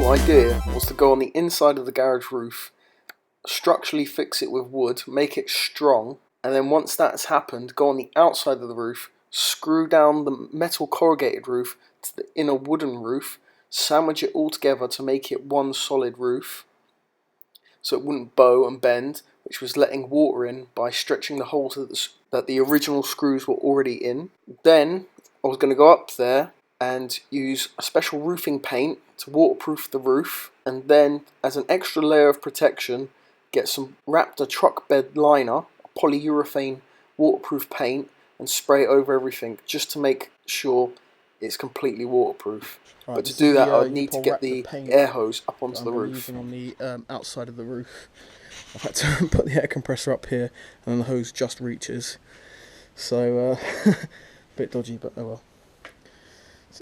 original idea was to go on the inside of the garage roof, structurally fix it with wood, make it strong, and then once that's happened, go on the outside of the roof, screw down the metal corrugated roof to the inner wooden roof, sandwich it all together to make it one solid roof, so it wouldn't bow and bend, which was letting water in by stretching the holes that the original screws were already in. Then I was going to go up there and use a special roofing paint to waterproof the roof, and then as an extra layer of protection get some Raptor truck bed liner, polyurethane waterproof paint, and spray it over everything just to make sure it's completely waterproof. Right, but to do that I would need to get Raptor the paint air hose up onto the roof. Using on the outside of the roof. I've had to put the air compressor up here and then the hose just reaches. So a bit dodgy, but oh well.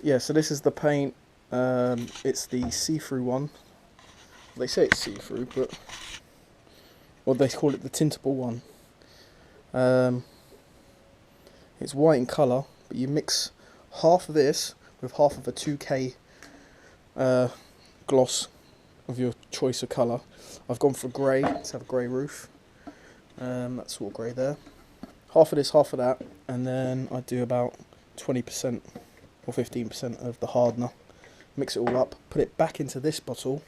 Yeah, so this is the paint. It's the see-through one. They say it's see-through, but well, they call it the tintable one. It's white in colour, but you mix half of this with half of a 2K gloss of your choice of colour. I've gone for grey to have a grey roof. That's all grey there. Half of this, half of that, and then I do about 20% or 15% of the hardener. Mix it all up, put it back into this bottle,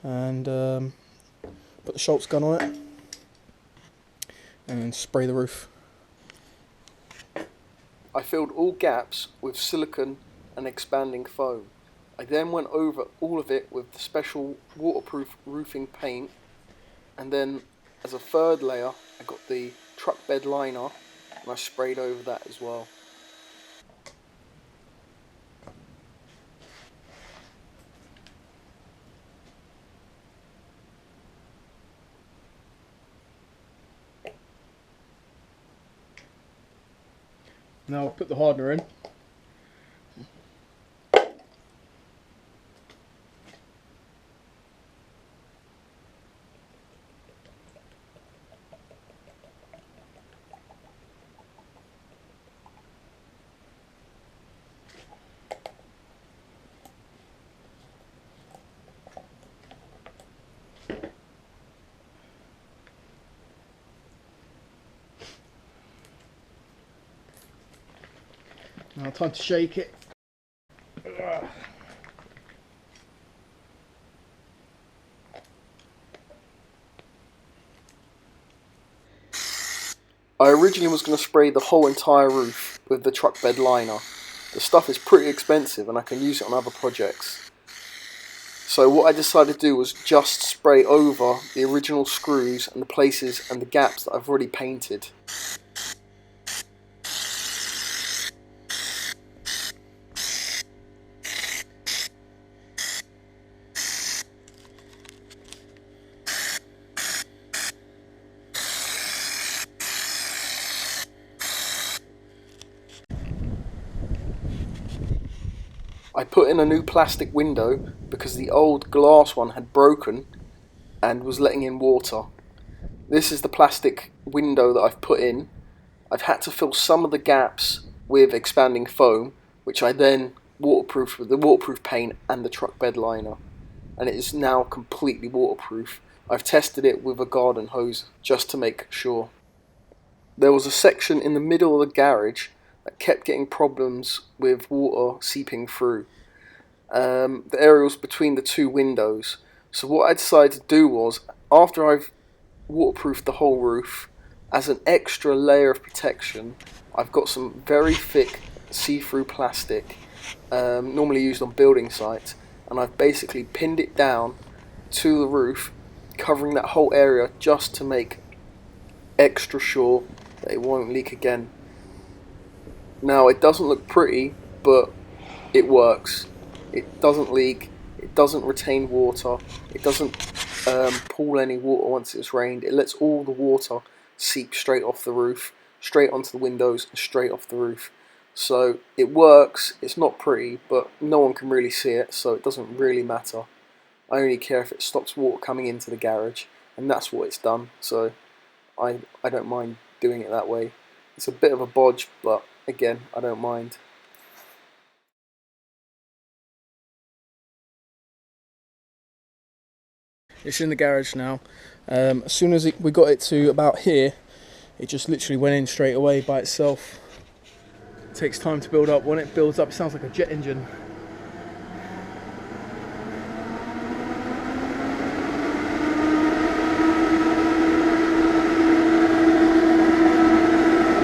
and put the Schultz gun on it, and spray the roof. I filled all gaps with silicone and expanding foam. I then went over all of it with the special waterproof roofing paint, and then as a third layer I got the truck bed liner and I sprayed over that as well. Now I'll put the hardener in. Now time to shake it. I originally was going to spray the whole entire roof with the truck bed liner. The stuff is pretty expensive and I can use it on other projects. So what I decided to do was just spray over the original screws and the places and the gaps that I've already painted. I put in a new plastic window because the old glass one had broken and was letting in water. This is the plastic window that I've put in. I've had to fill some of the gaps with expanding foam, which I then waterproofed with the waterproof paint and the truck bed liner, and it is now completely waterproof. I've tested it with a garden hose just to make sure. There was a section in the middle of the garage that kept getting problems with water seeping through. The area was between the two windows. So what I decided to do was, after I've waterproofed the whole roof, as an extra layer of protection, I've got some very thick see-through plastic, normally used on building sites, and I've basically pinned it down to the roof, covering that whole area just to make extra sure that it won't leak again. Now it doesn't look pretty, but it works. It doesn't leak, it doesn't retain water, it doesn't pool any water once it's rained. It lets all the water seep straight off the roof, straight onto the windows, and straight off the roof. So it works. It's not pretty, but no one can really see it, so it doesn't really matter. I only care if it stops water coming into the garage, and that's what it's done. So I don't mind doing it that way. It's a bit of a bodge, but again, I don't mind. It's in the garage now. As soon as we got it to about here, it just literally went in straight away by itself. It takes time to build up. When it builds up, it sounds like a jet engine.